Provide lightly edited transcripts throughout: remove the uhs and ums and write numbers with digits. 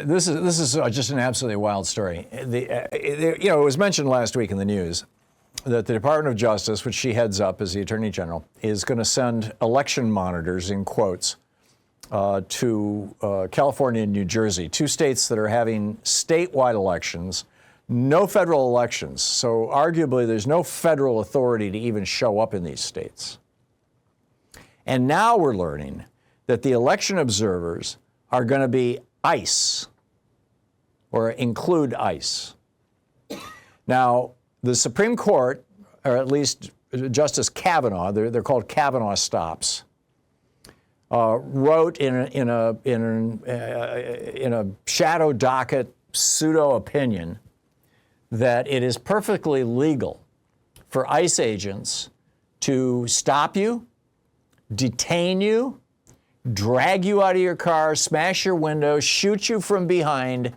This is just an absolutely wild story. It was mentioned last week in the news that the Department of Justice, which she heads up as the Attorney General, is going to send election monitors, in quotes, to California and New Jersey, two states that are having statewide elections, no federal elections. So arguably there's no federal authority to even show up in these states. And now we're learning that the election observers are going to be ICE, or include ICE. Now, the Supreme Court, or at least Justice Kavanaugh, they're called Kavanaugh stops, wrote in a shadow docket pseudo opinion that it is perfectly legal for ICE agents to stop you, detain you, drag you out of your car, smash your window, shoot you from behind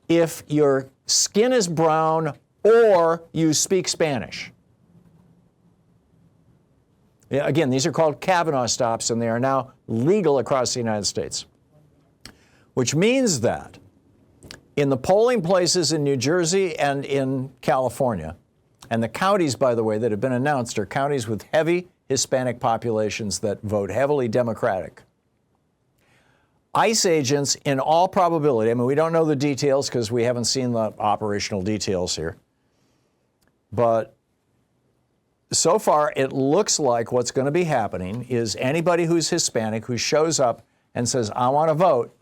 if your skin is brown or you speak Spanish. Again, these are called Kavanaugh stops, and they are now legal across the United States, which means that in the polling places in New Jersey and in California, and the counties, by the way, that have been announced are counties with heavy Hispanic populations that vote heavily Democratic. ICE agents, in all probability, I mean, we don't know the details because we haven't seen the operational details here, but so far it looks like what's going to be happening is anybody who's Hispanic who shows up and says, I want to vote,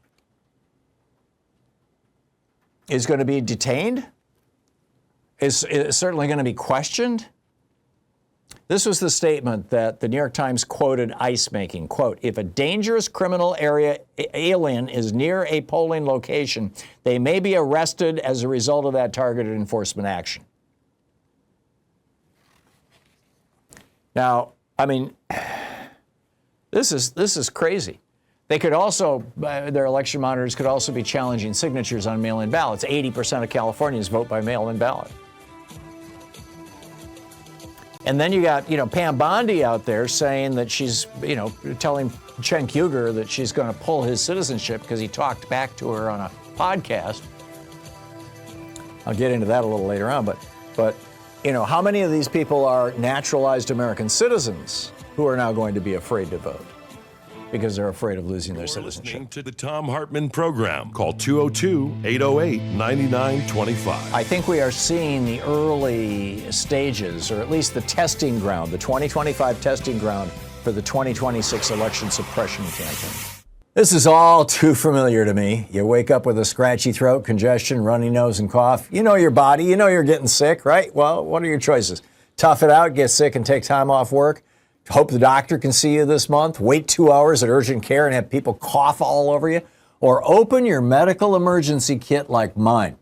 is going to be detained, is certainly going to be questioned. This was the statement that the New York Times quoted ICE making, quote, if a dangerous criminal alien is near a polling location, they may be arrested as a result of that targeted enforcement action. Now, I mean, this is crazy. They could also, their election monitors could also be challenging signatures on mail-in ballots. 80% of Californians vote by mail-in ballot. And then you got, Pam Bondi out there saying that she's, telling Cenk Uygur that she's going to pull his citizenship because he talked back to her on a podcast. I'll get into that a little later on, but how many of these people are naturalized American citizens who are now going to be afraid to vote because they're afraid of losing their citizenship? Listening to the Thom Hartmann Program. Call 202-808-9925. I think we are seeing the early stages, or at least the testing ground, the 2025 testing ground for the 2026 election suppression campaign. This is all too familiar to me. You wake up with a scratchy throat, congestion, runny nose, and cough. You know your body. You know you're getting sick, right? Well, what are your choices? Tough it out, get sick, and take time off work? Hope the doctor can see you this month? Wait 2 hours at urgent care and have people cough all over you? Or open your medical emergency kit like mine.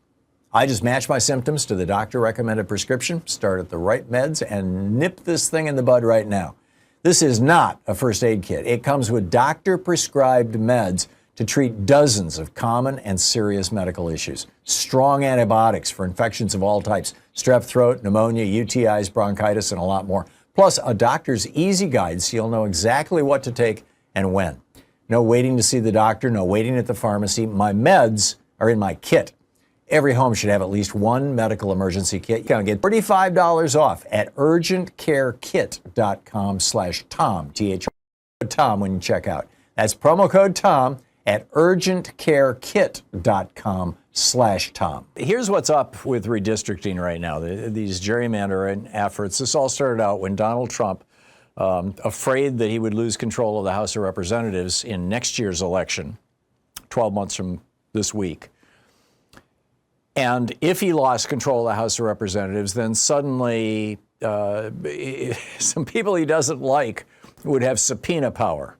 I just match my symptoms to the doctor-recommended prescription, start at the right meds, and nip this thing in the bud right now. This is not a first aid kit. It comes with doctor-prescribed meds to treat dozens of common and serious medical issues. Strong antibiotics for infections of all types, strep throat, pneumonia, UTIs, bronchitis, and a lot more. Plus a doctor's easy guide so you'll know exactly what to take and when. No waiting to see the doctor, no waiting at the pharmacy. My meds are in my kit. Every home should have at least one medical emergency kit. You can get $35 off at urgentcarekit.com/Tom, T-H-O-M, when you check out. That's promo code Tom at urgentcarekit.com/Tom. Here's what's up with redistricting right now, these gerrymandering efforts. This all started out when Donald Trump, afraid that he would lose control of the House of Representatives in next year's election, 12 months from this week. And if he lost control of the House of Representatives, then suddenly some people he doesn't like would have subpoena power.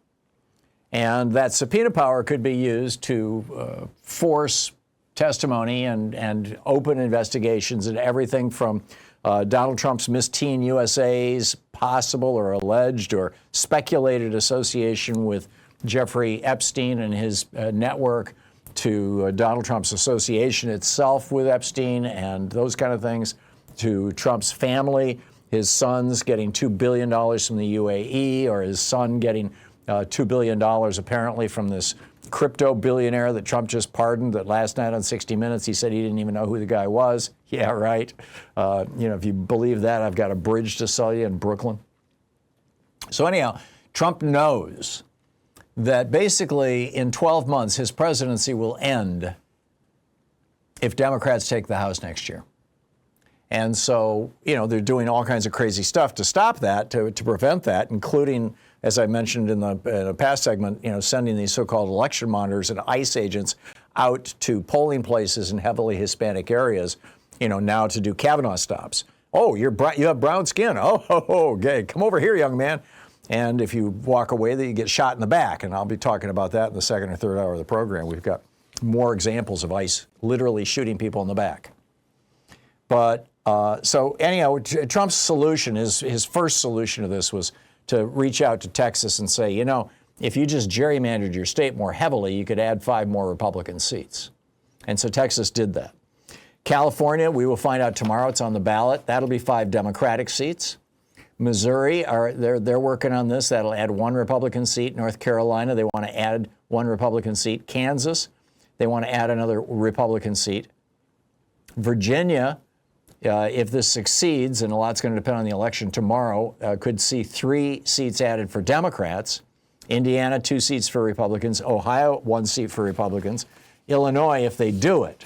And that subpoena power could be used to force testimony and open investigations into everything from Donald Trump's Miss Teen USA's possible or alleged or speculated association with Jeffrey Epstein and his network, to Donald Trump's association itself with Epstein and those kind of things, to Trump's family, his sons getting $2 billion from the UAE, or his son getting $2 billion apparently from this crypto billionaire that Trump just pardoned, that last night on 60 Minutes he said he didn't even know who the guy was. Yeah, right. If you believe that, I've got a bridge to sell you in Brooklyn. So anyhow, Trump knows that basically in 12 months his presidency will end if Democrats take the House next year. And so, they're doing all kinds of crazy stuff to stop that, to prevent that, including, as I mentioned in a past segment, sending these so-called election monitors and ICE agents out to polling places in heavily Hispanic areas, now to do Kavanaugh stops. Oh, you have brown skin. Oh, okay. Come over here, young man. And if you walk away, then you get shot in the back. And I'll be talking about that in the second or third hour of the program. We've got more examples of ICE literally shooting people in the back. But so anyhow, Trump's solution, his first solution to this was to reach out to Texas and say, if you just gerrymandered your state more heavily, you could add 5 more Republican seats. And so Texas did that. California, we will find out tomorrow. It's on the ballot. That'll be 5 Democratic seats. Missouri, they're working on this. That'll add 1 Republican seat. North Carolina, they want to add 1 Republican seat. Kansas, they want to add another Republican seat. Virginia, if this succeeds, and a lot's going to depend on the election tomorrow, could see 3 seats added for Democrats. Indiana, 2 seats for Republicans. Ohio, 1 seat for Republicans. Illinois, if they do it,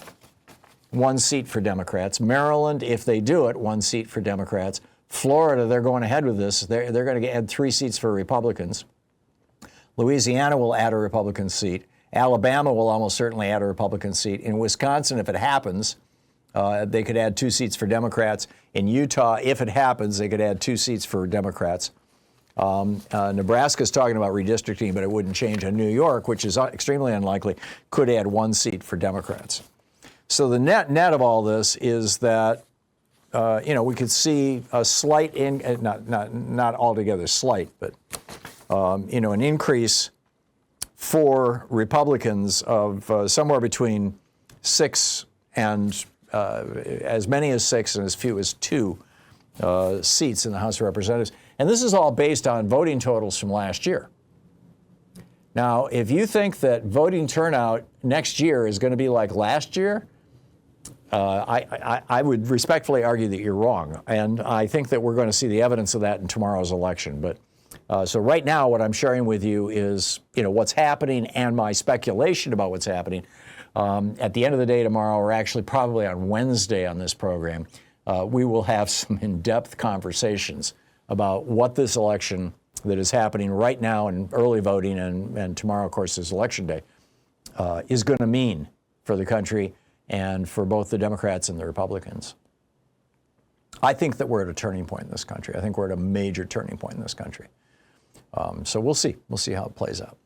1 seat for Democrats. Maryland, if they do it, 1 seat for Democrats. Florida, they're going ahead with this. They're going to add 3 seats for Republicans. Louisiana will add a Republican seat. Alabama will almost certainly add a Republican seat. In Wisconsin, if it happens, they could add 2 seats for Democrats. In Utah, if it happens, they could add 2 seats for Democrats. Nebraska's talking about redistricting, but it wouldn't change. And New York, which is extremely unlikely, could add 1 seat for Democrats. So the net of all this is that, we could see a slight, not altogether slight, but, an increase for Republicans of somewhere between 6 and as many as 6 and as few as 2 seats in the House of Representatives. And this is all based on voting totals from last year. Now, if you think that voting turnout next year is going to be like last year, I would respectfully argue that you're wrong. And I think that we're going to see the evidence of that in tomorrow's election. But so right now, what I'm sharing with you is, what's happening and my speculation about what's happening. At the end of the day tomorrow, or actually probably on Wednesday on this program, we will have some in-depth conversations about what this election that is happening right now in early voting and tomorrow, of course, is Election Day, is going to mean for the country and for both the Democrats and the Republicans. I think that we're at a turning point in this country. I think we're at a major turning point in this country. So we'll see. We'll see how it plays out.